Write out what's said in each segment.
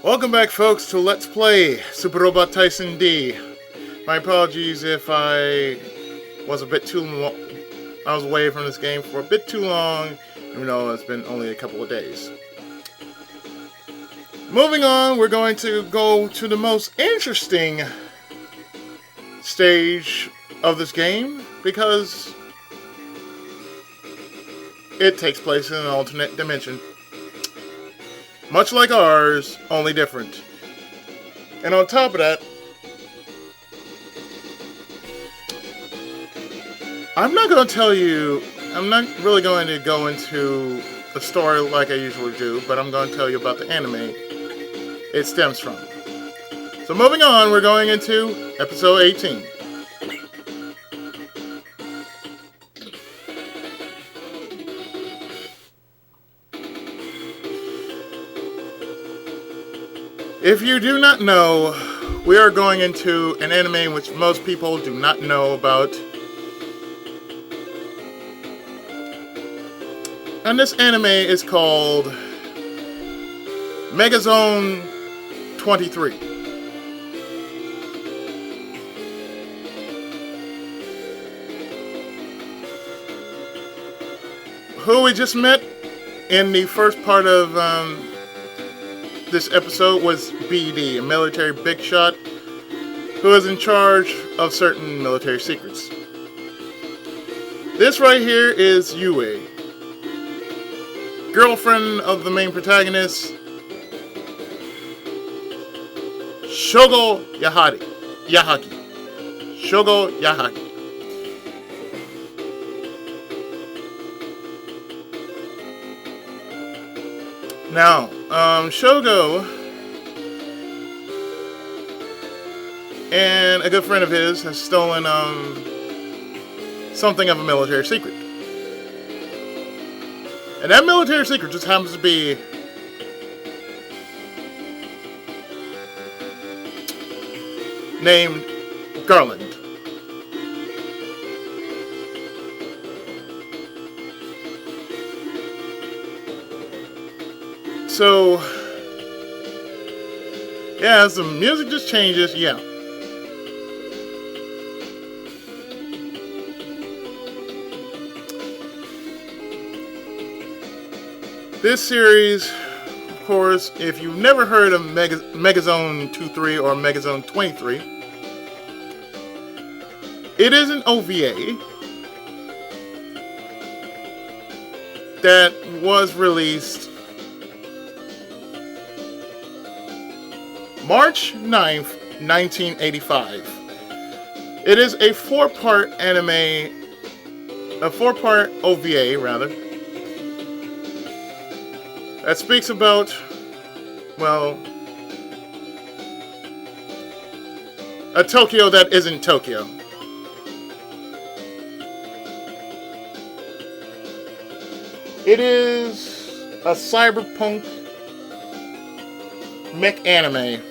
Welcome back, folks, to Let's Play Super Robot Tyson D. My apologies if I was a bit too long. I was away from this game for a bit too long, even though it's been only a couple of days. Moving on, we're going to go to the most interesting stage of this game because it takes place in an alternate dimension. Much like ours, only different. And on top of that, I'm not really going to go into the story like I usually do, but I'm going to tell you about the anime it stems from. So moving on, we're going into episode 18. If you do not know, we are going into an anime which most people do not know about. And this anime is called Megazone 23. Who we just met in the first part of this episode was BD, a military big shot who is in charge of certain military secrets. This right here is Yue, girlfriend of the main protagonist, Shogo Yahagi. Shogo Yahagi. Now, Shogo and a good friend of his has stolen something of a military secret. And that military secret just happens to be named Garland. So, yeah, as the music just changes, yeah. This series, of course, if you've never heard of Megazone 23 or Megazone 23, it is an OVA that was released March 9th, 1985. It is a four-part OVA, rather, that speaks about, well, a Tokyo that isn't Tokyo. It is a cyberpunk mech anime.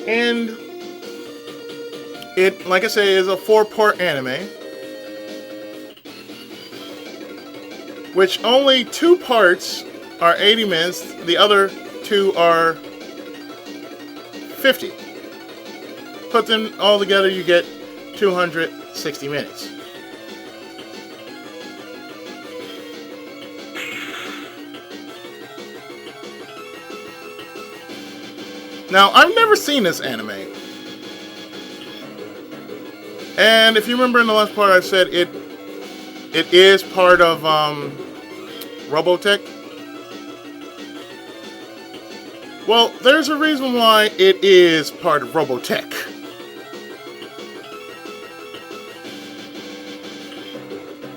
And it, like I say, is a four-part anime, which only two parts are 80 minutes, the other two are 50. Put them all together, you get 260 minutes. Now, I've never seen this anime. And if you remember in the last part I said it is part of Robotech. Well, there's a reason why it is part of Robotech.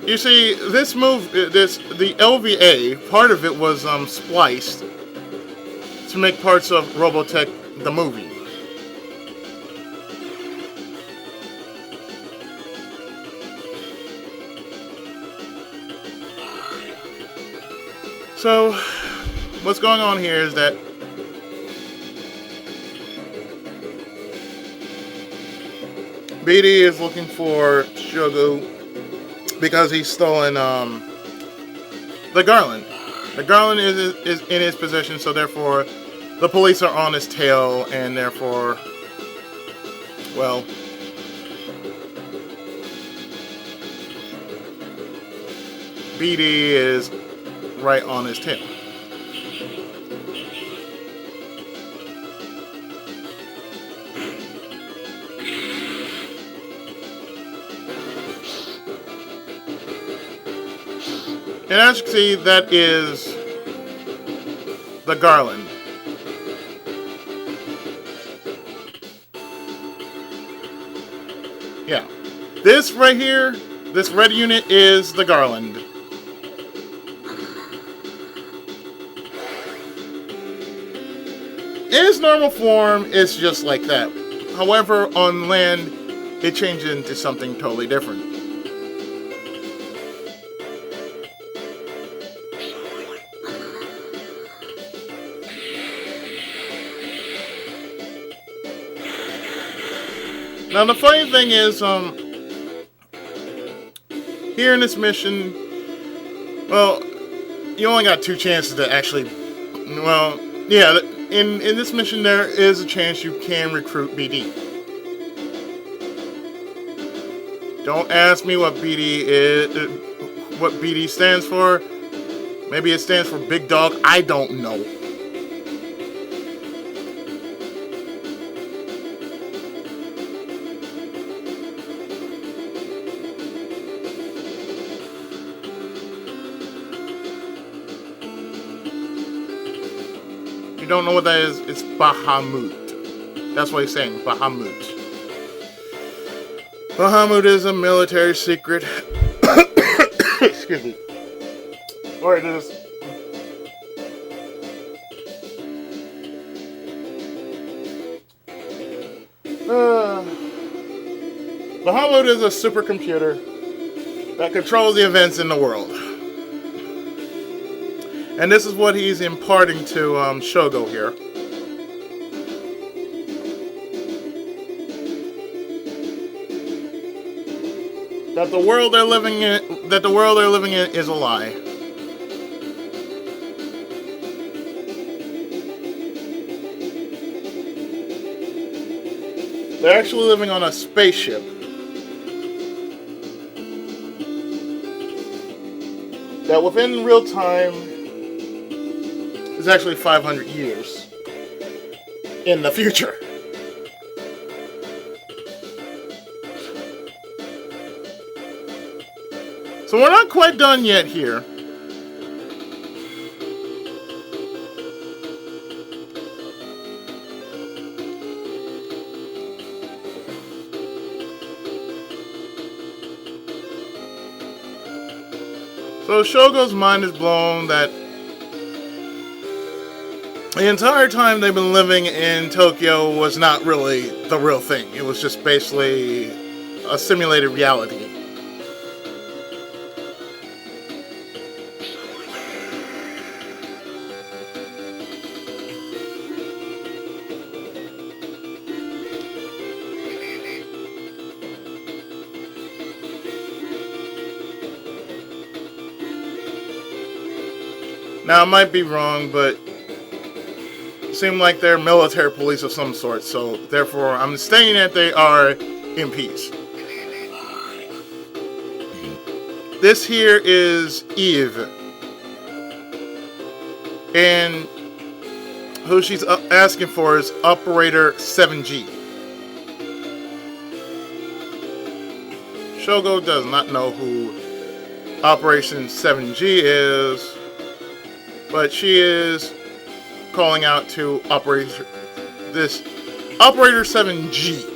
You see, the LVA, part of it was spliced to make parts of Robotech the movie. So, what's going on here is that BD is looking for Shogo because he's stolen the Garland. The Garland is in his possession, so therefore the police are on his tail, and therefore, well, BD is right on his tail. And as you can see, that is the Garland. Yeah. This right here, this red unit is the Garland. In its normal form, it's just like that. However, on land, it changes into something totally different. Now the funny thing is, here in this mission, well, you only got 2 chances to actually, well, yeah, in this mission there is a chance you can recruit BD. Don't ask me what BD is, what BD stands for. Maybe it stands for Big Dog, I don't know. You don't know what that is? It's Bahamut. That's what he's saying, Bahamut. Bahamut is a military secret. Excuse me. Or it is. Bahamut is a supercomputer that controls the events in the world. And this is what he's imparting to Shogo here. That the world they're living in is a lie. They're actually living on a spaceship. That within real time is actually 500 years in the future. So we're not quite done yet here. So Shogo's mind is blown that the entire time they've been living in Tokyo was not really the real thing. It was just basically a simulated reality. Now, I might be wrong, but it seems like they're military police of some sort, so therefore I'm saying that they are in peace. This here is Eve. And who she's asking for is Operator 7G. Shogo does not know who Operation 7G is, but she is calling out to Operator 7G.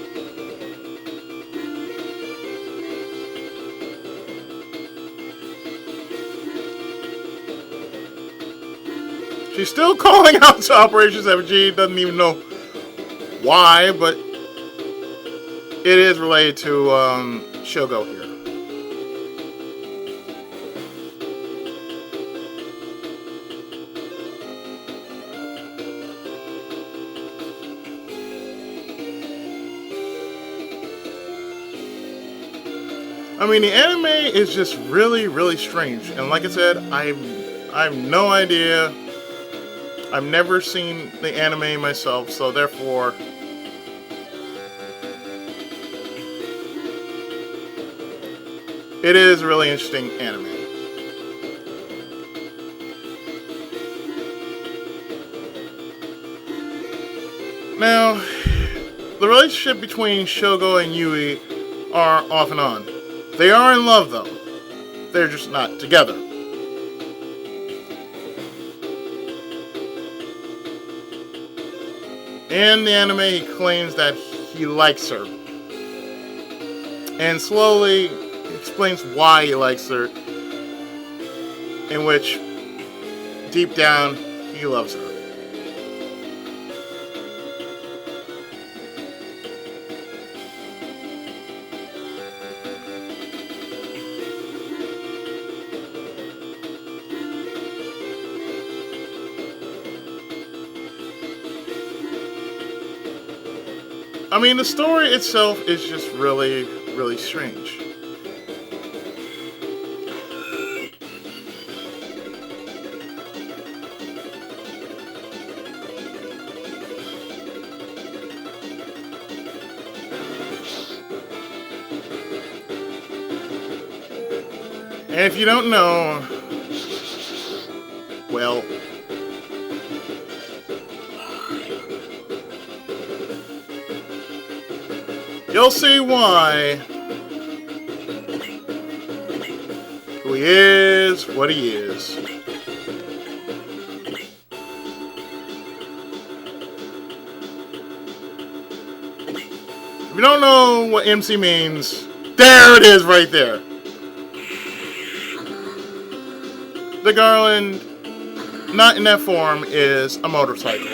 She's still calling out to Operation 7G, doesn't even know why, but it is related to Shogo here. I mean, the anime is just really, really strange. And like I said, I'm I have no idea. I've never seen the anime myself, so therefore it is a really interesting anime. Now, the relationship between Shogo and Yui are off and on. They are in love though. They're just not together. In the anime, he claims that he likes her. And slowly explains why he likes her. In which, deep down, he loves her. I mean, the story itself is just really, really strange. And if you don't know, well, you'll see why. Who he is, what he is. If you don't know what MC means, there it is right there. The garland, not in that form, is a motorcycle.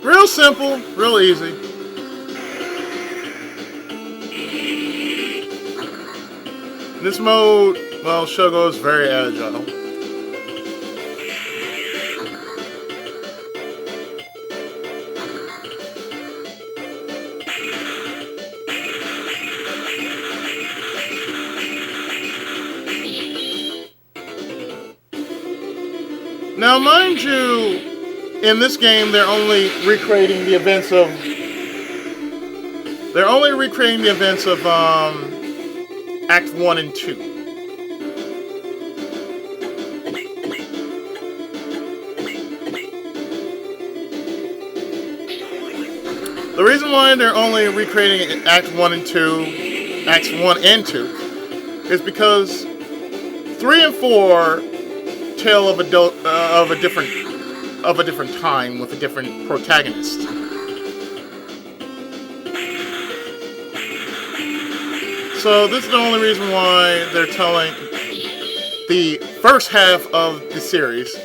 Real simple, real easy. In this mode, well, Shogo is very agile. Now, mind you, in this game, they're only recreating the events of Act 1 and 2. The reason why they're only recreating Act 1 and 2, Acts 1 and 2, is because 3 and 4 tell of a different time with a different protagonist. So this is the only reason why they're telling the first half of the series,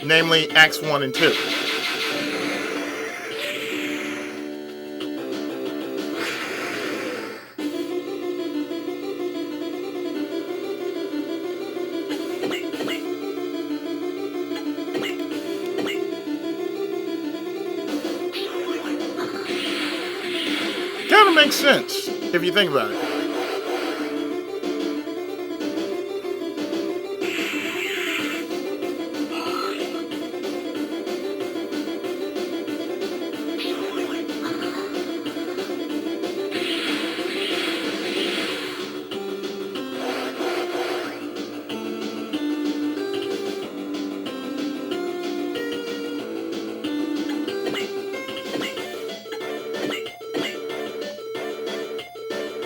namely Acts 1 and 2. Kind of makes sense if you think about it.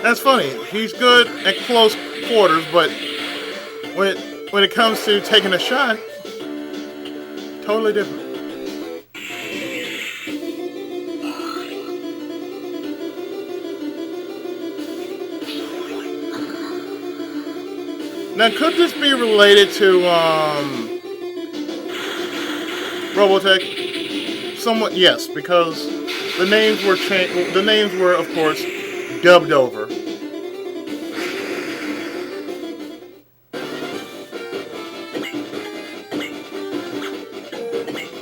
That's funny. He's good at close quarters, but when it comes to taking a shot, totally different. Now, could this be related to Robotech? Somewhat, yes, because the names were the names were, of course, dubbed over.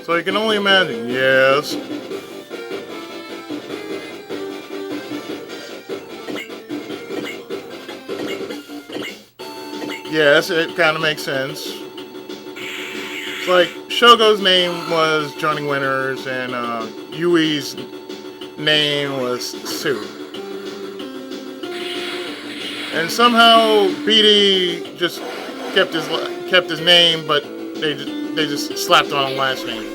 So you can only imagine. Yes. Yes, it kind of makes sense. It's like Shogo's name was Johnny Winters, and Yui's name was Sue. And somehow BD just kept his name, but they just slapped on a last name.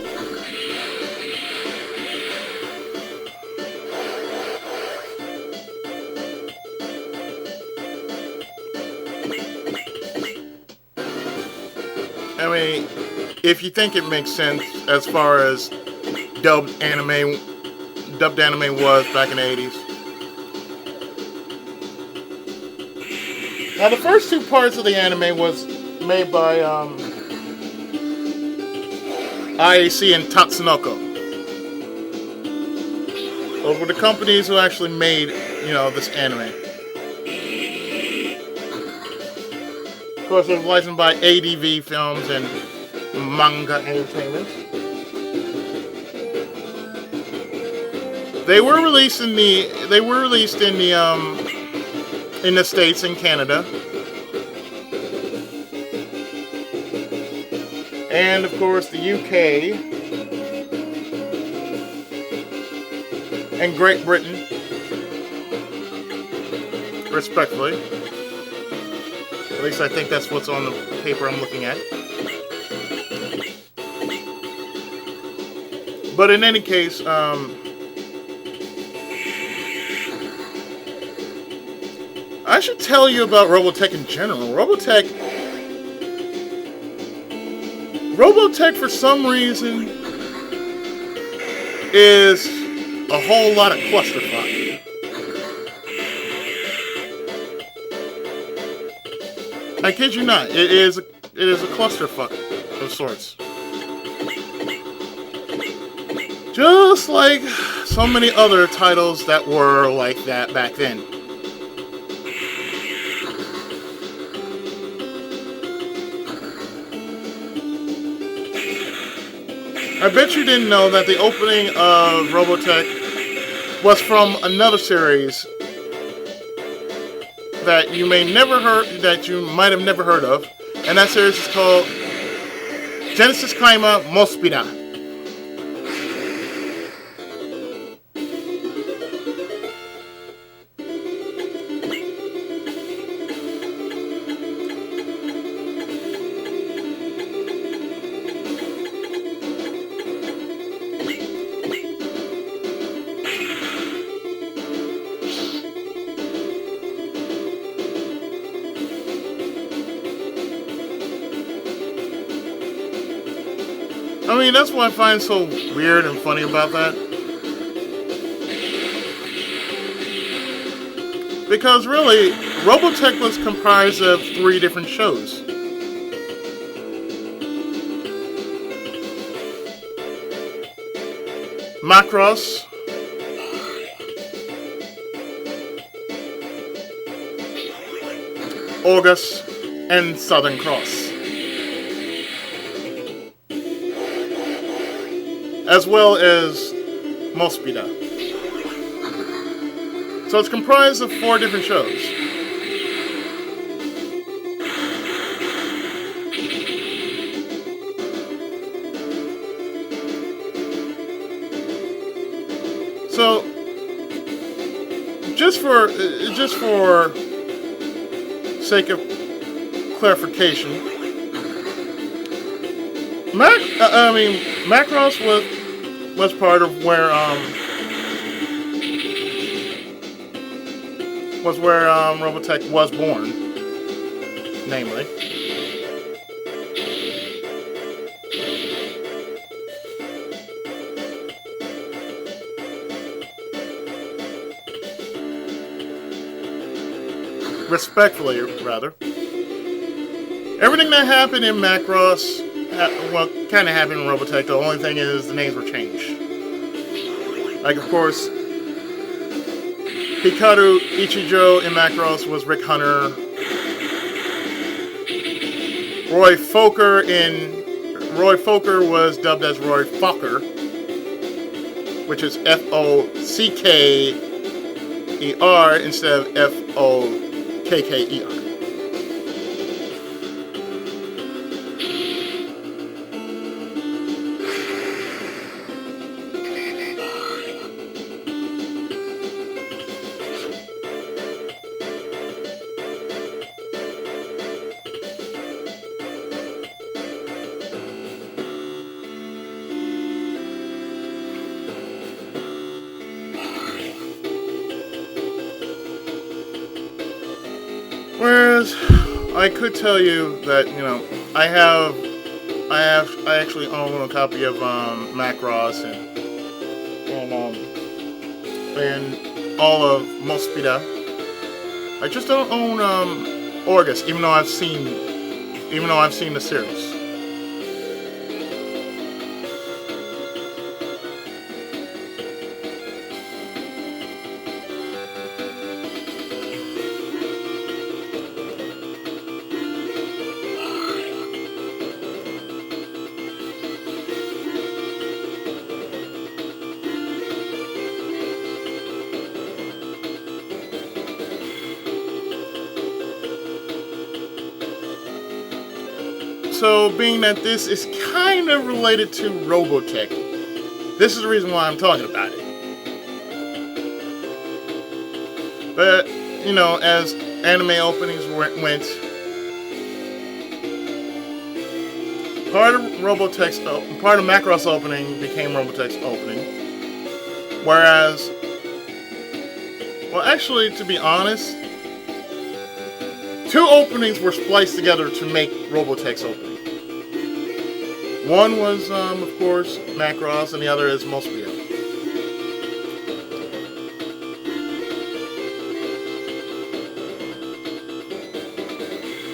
I mean, if you think it makes sense as far as dubbed anime was back in the 80s. Now, the first two parts of the anime was made by IAC and Tatsunoko. Those were the companies who actually made, this anime. Of course, it was licensed by ADV Films and Manga Entertainment. They were released in the States and Canada. And of course the UK and Great Britain, respectively. At least I think that's what's on the paper I'm looking at. But in any case, I should tell you about Robotech in general. Robotech, for some reason, is a whole lot of clusterfuck. I kid you not. It is a clusterfuck of sorts. Just like so many other titles that were like that back then. I bet you didn't know that the opening of Robotech was from another series that you might have never heard of, and that series is called Genesis Kaima Mospida. I mean, that's what I find so weird and funny about that. Because really, Robotech was comprised of 3 different shows. Macross, August, and Southern Cross. As well as Mospida. So it's comprised of 4 different shows. So just for sake of clarification, Macross was part of where Robotech was born, namely. Respectfully, rather. Everything that happened in Macross, well, kind of happened in Robotech. The only thing is the names were changed. Like, of course, Hikaru Ichijo in Macross was Rick Hunter. Roy Fokker was dubbed as Roy Fokker, which is Focker instead of Fokker. Whereas I could tell you that, you know, I actually own a copy of Macross and all of Mospida. I just don't own Orgus, even though I've seen the series. So, being that this is kind of related to Robotech, this is the reason why I'm talking about it. But, you know, as anime openings went, part of Macross opening became Robotech's opening. Whereas, well, actually, to be honest, two openings were spliced together to make Robotech's opening. One was, of course, Macross, and the other is Mospia.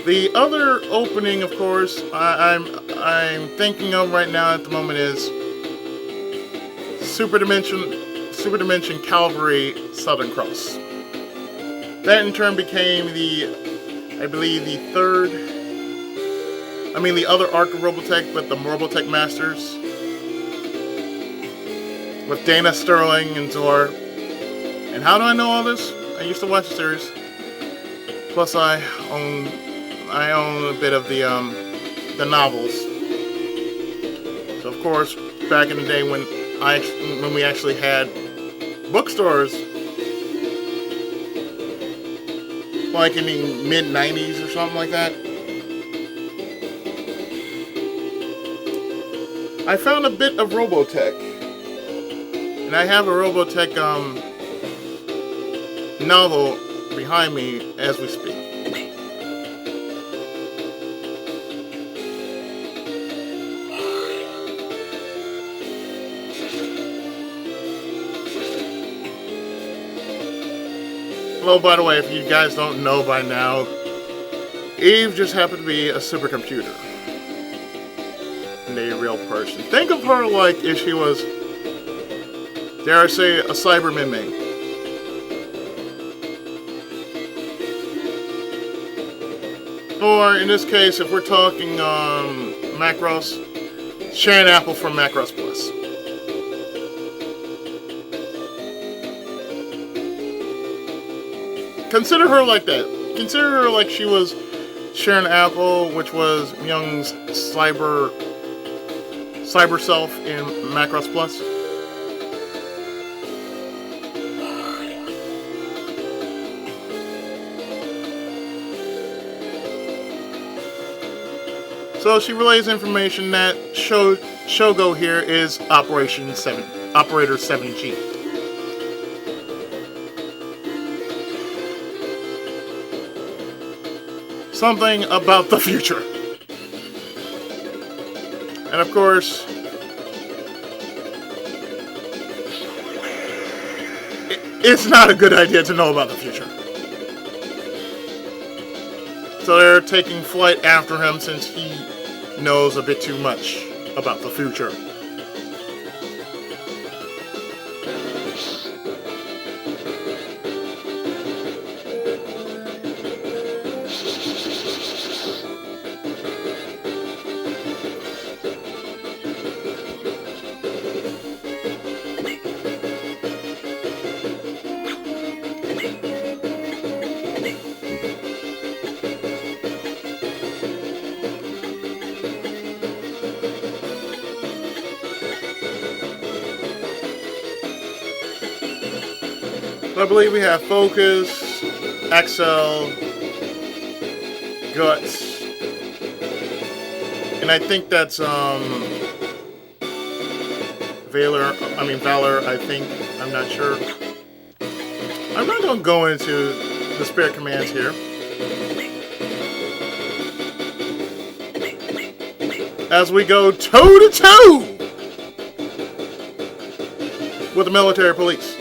The other opening, of course, I'm thinking of right now at the moment is Super Dimension Cavalry Southern Cross. That in turn became the other arc of Robotech, but the Robotech Masters with Dana Sterling and Zor. And how do I know all this? I used to watch the series. Plus, I own a bit of the novels. So, of course, back in the day when we actually had bookstores, like in the mid-90s or something like that, I found a bit of Robotech. And I have a Robotech novel behind me as we speak. Well, by the way, if you guys don't know by now, Eve just happened to be a supercomputer. And a real person. Think of her like if she was, dare I say, a cyber Minmay. Or, in this case, if we're talking Macross, Sharon Apple from Macross Plus. Consider her like that. Consider her like she was Sharon Apple, which was Young's cyber self in Macross Plus. So she relays information that Shogo here is Operator 7G. Something about the future. And of course, it's not a good idea to know about the future. So they're taking flight after him since he knows a bit too much about the future. I believe we have Focus, Excel, Guts, and I think that's Valor, I think. I'm not sure. I'm not going to go into the spirit commands here. As we go toe to toe with the military police.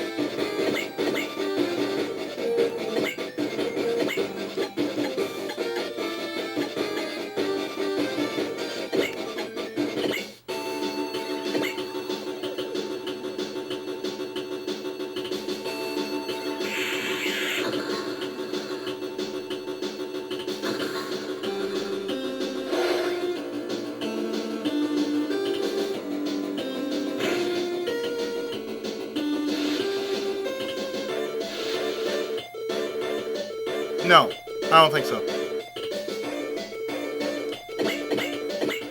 No, I don't think so.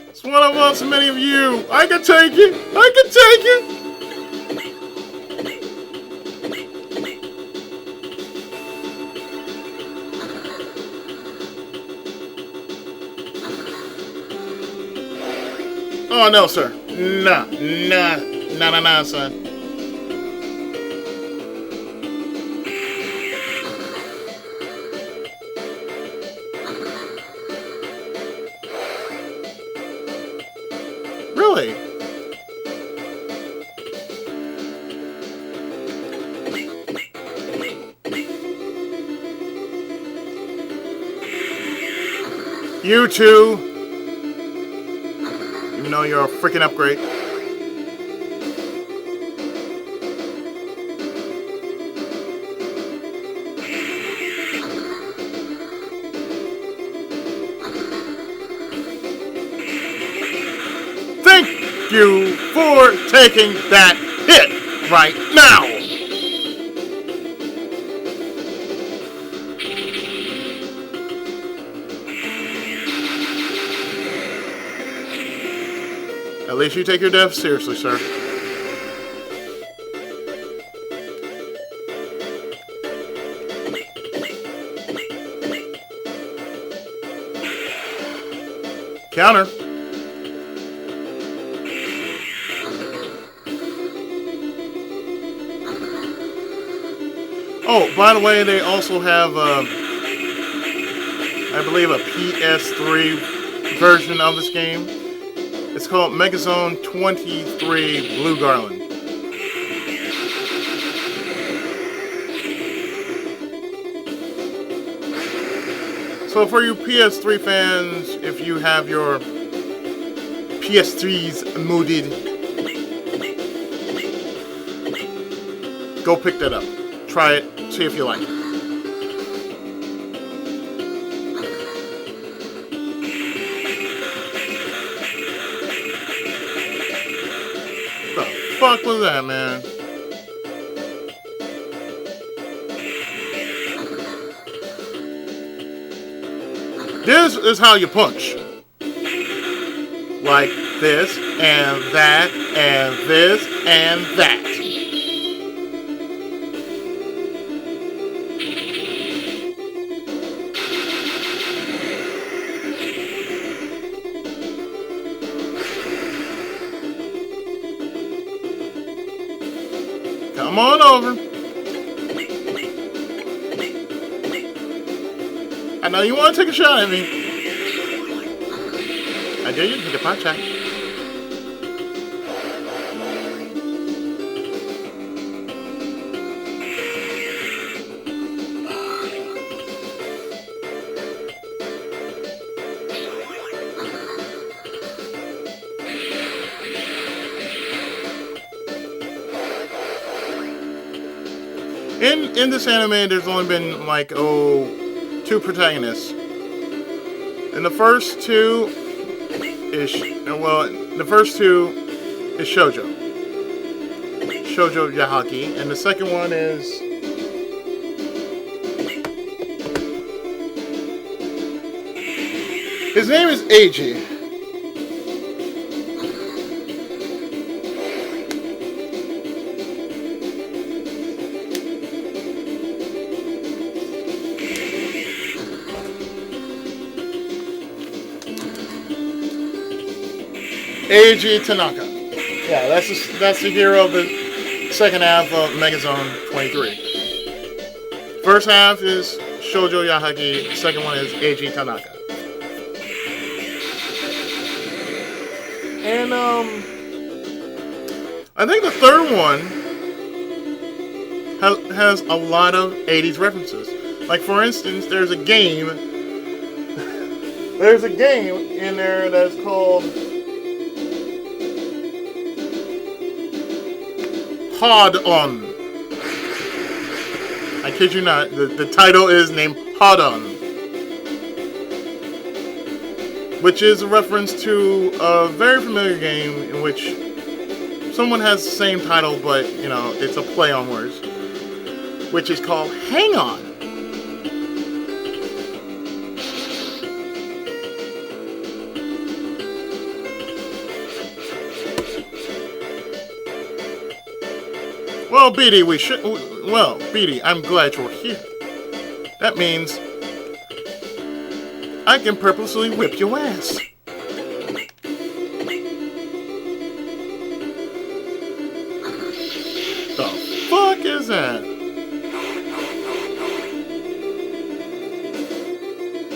It's one of us and many of you. I can take it. I can take it. Oh, no, sir. Nah, son. Really? You too. Even though you're a freaking upgrade. Thank you for taking that hit right now. At least you take your death seriously, sir. Counter. Oh, by the way, they also have, I believe, a PS3 version of this game. It's called Megazone 23 Blue Garland. So for you PS3 fans, if you have your PS3s modded, go pick that up. Try it, see if you like it. What the fuck was that, man? This is how you punch. Like this, and that, and this, and that. Come on over. I know you want to take a shot at me. I dare you to take a pot shot. In this anime, there's only been like two protagonists, and the first two is Shoujo Yahaki, and the second one is his name is Eiji. Eiji Tanaka. Yeah, that's the hero of the second half of Megazone 23. First half is Shoujo Yahagi. Second one is Eiji Tanaka. And I think the third one has a lot of 80s references. Like for instance, there's a game in there that's called Hard On. I kid you not, the title is named Hard On, which is a reference to a very familiar game in which someone has the same title, but it's a play on words, which is called Hang On. Well, Beatty, I'm glad you're here. That means I can purposely whip your ass. The fuck is that?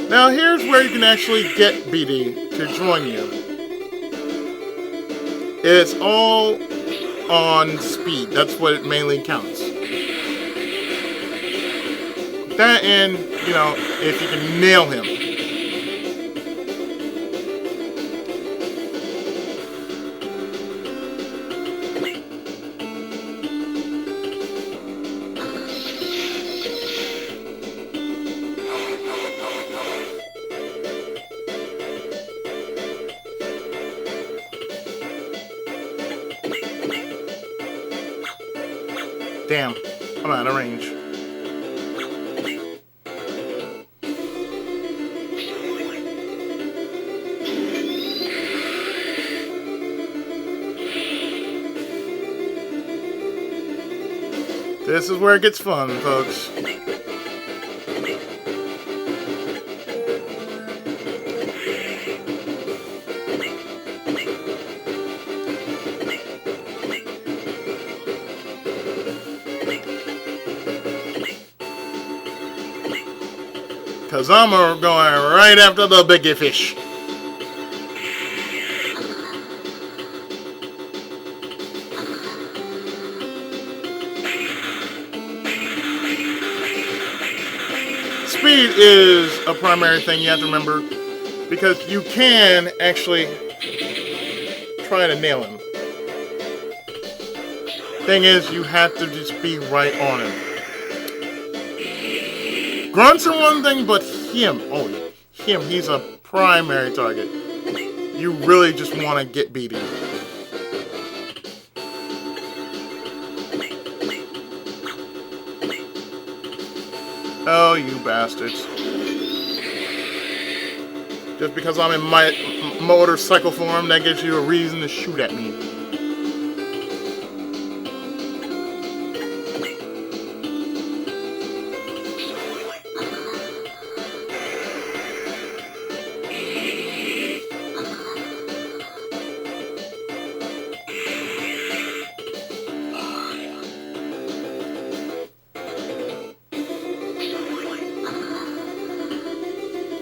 Now here's where you can actually get Beatty to join you. It's all on speed. That's what it mainly counts. That and, if you can nail him. Damn, I'm out of range. This is where it gets fun, folks. Cause I'm going right after the biggie fish. Speed is a primary thing you have to remember, because you can actually try to nail him. Thing is, you have to just be right on him. Grunts are one thing, but him, he's a primary target. You really just want to get beaten. Oh, you bastards. Just because I'm in my motorcycle form, that gives you a reason to shoot at me.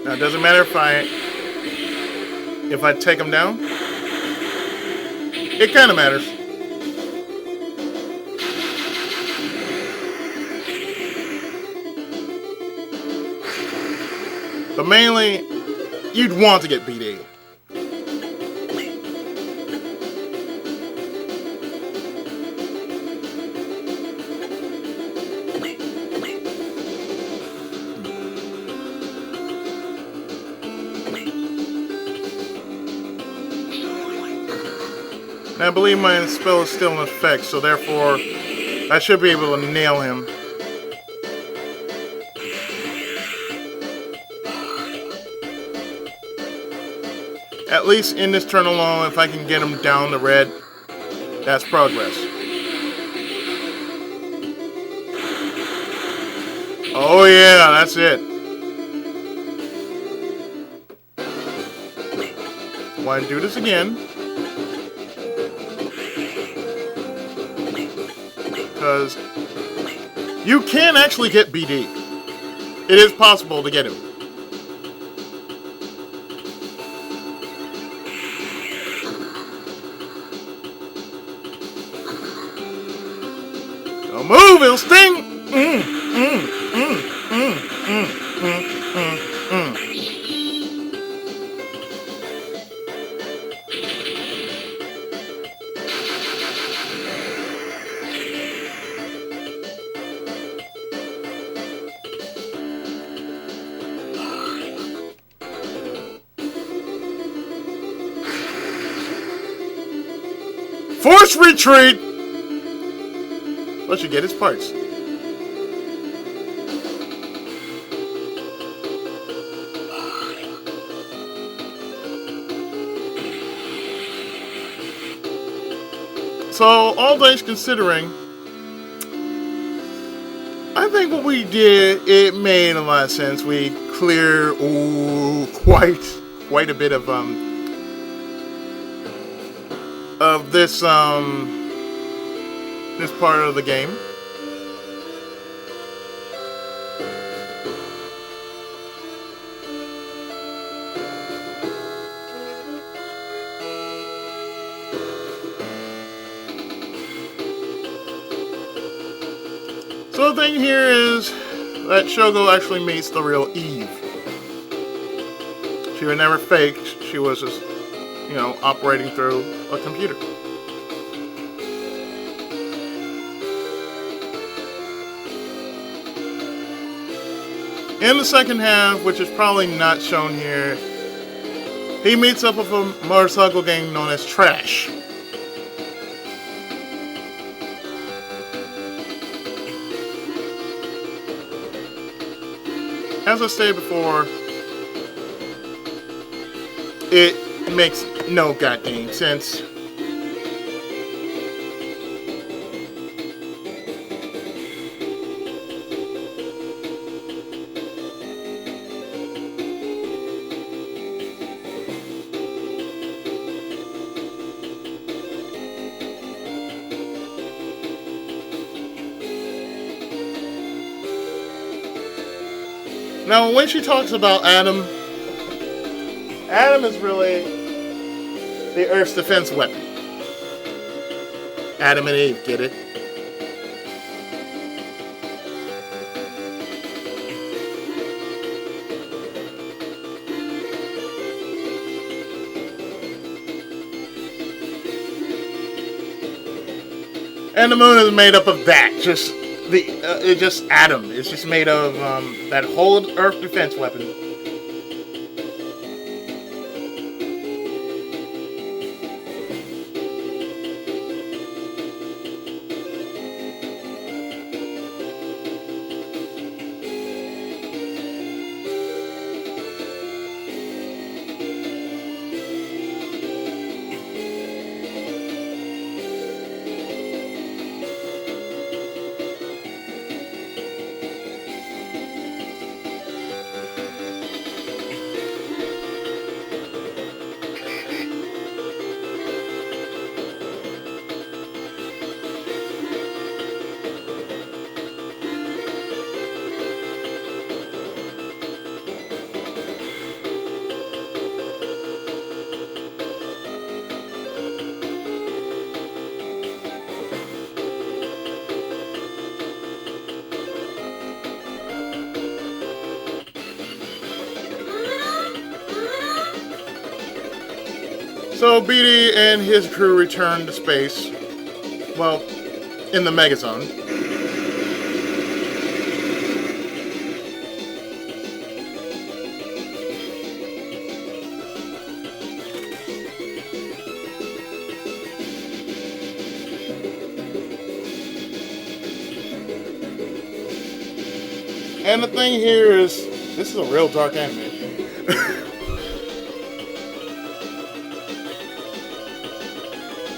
Now, it doesn't matter if I take him down. It kind of matters. But mainly, you'd want to get BD. And I believe my spell is still in effect, so therefore I should be able to nail him. At least in this turn alone, if I can get him down to red, that's progress. Oh yeah, that's it. Want to do this again? Because you can actually get BD. It is possible to get him. Don't move, it'll sting! Force retreat! Let's you get his parts. So, all things considering, I think what we did, it made a lot of sense. We cleared quite a bit of this this part of the game. So the thing here is that Shogo actually meets the real Eve. She was never faked. She was just, operating through a computer. In the second half, which is probably not shown here, he meets up with a motorcycle gang known as Trash. As I stated before, it makes no goddamn sense. Now, when she talks about Adam, Adam is really the Earth's defense weapon. Adam and Eve, get it? And the moon is made up of that, it's just Adam. It's just made of that whole Earth defense weapon. So Beatty and his crew return to space, well, in the Megazone. And the thing here is, this is a real dark anime.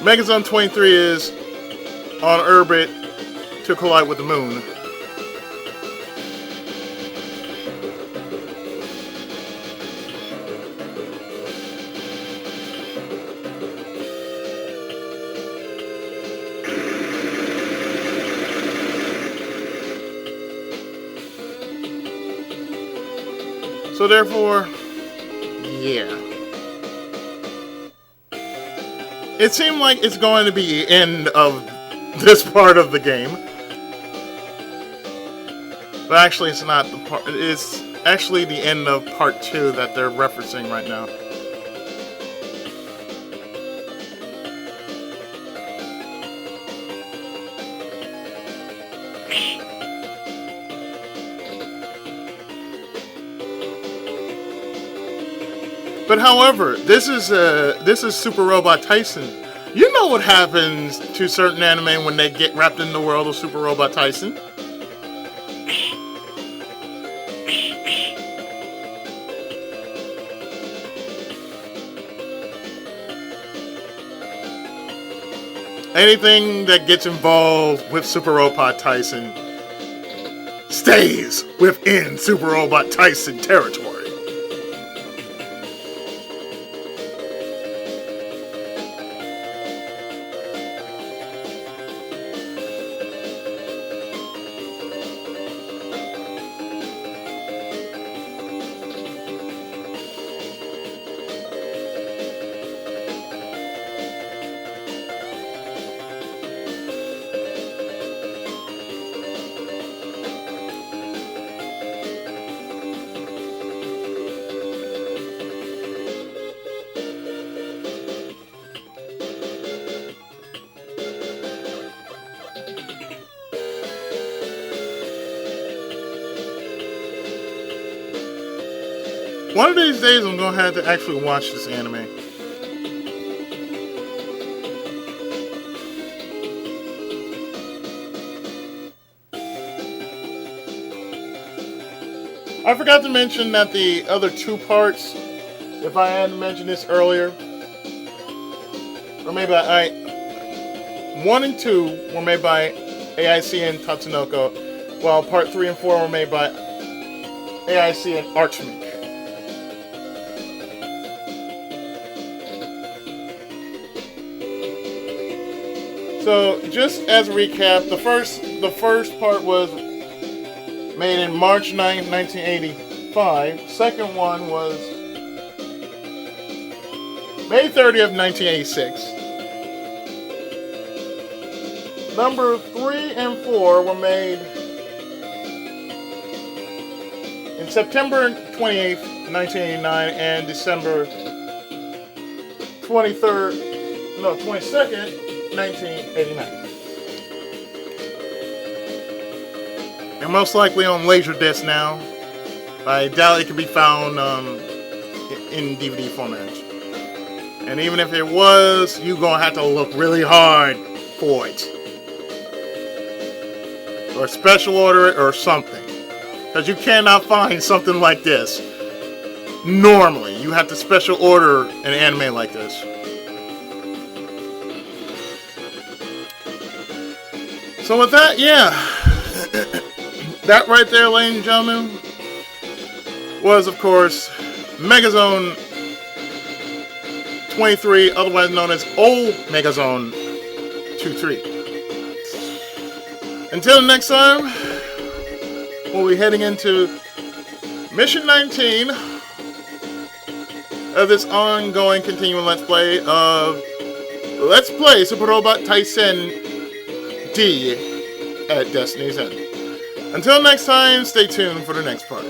Megazone 23 is on orbit to collide with the moon. So therefore, yeah. It seemed like it's going to be the end of this part of the game. But actually it's not the part, it's actually the end of part 2 that they're referencing right now. But however, this is Super Robot Tyson. You know what happens to certain anime when they get wrapped in the world of Super Robot Tyson. Anything that gets involved with Super Robot Tyson stays within Super Robot Tyson territory. One of these days I'm going to have to actually watch this anime. I forgot to mention that the other 2 parts, if I hadn't mentioned this earlier, or maybe 1 and 2 were made by AIC and Tatsunoko, while part 3 and 4 were made by AIC and Archmake. So, just as a recap, the first part was made in March 9, 1985. Second one was May 30th, 1986. Number 3 and 4 were made in September 28th, 1989 and December 22nd, 1989. And most likely on Laserdisc now. I doubt it can be found in DVD format. And even if it was, you're going to have to look really hard for it. Or special order it or something. Because you cannot find something like this. Normally, you have to special order an anime like this. So with that, yeah. That right there, ladies and gentlemen, was, of course, Megazone 23, otherwise known as Old Megazone 23. Until next time, we'll be heading into Mission 19 of this ongoing continuing Let's Play of Let's Play Super Robot Tyson D at Destiny's End. Until next time, stay tuned for the next part.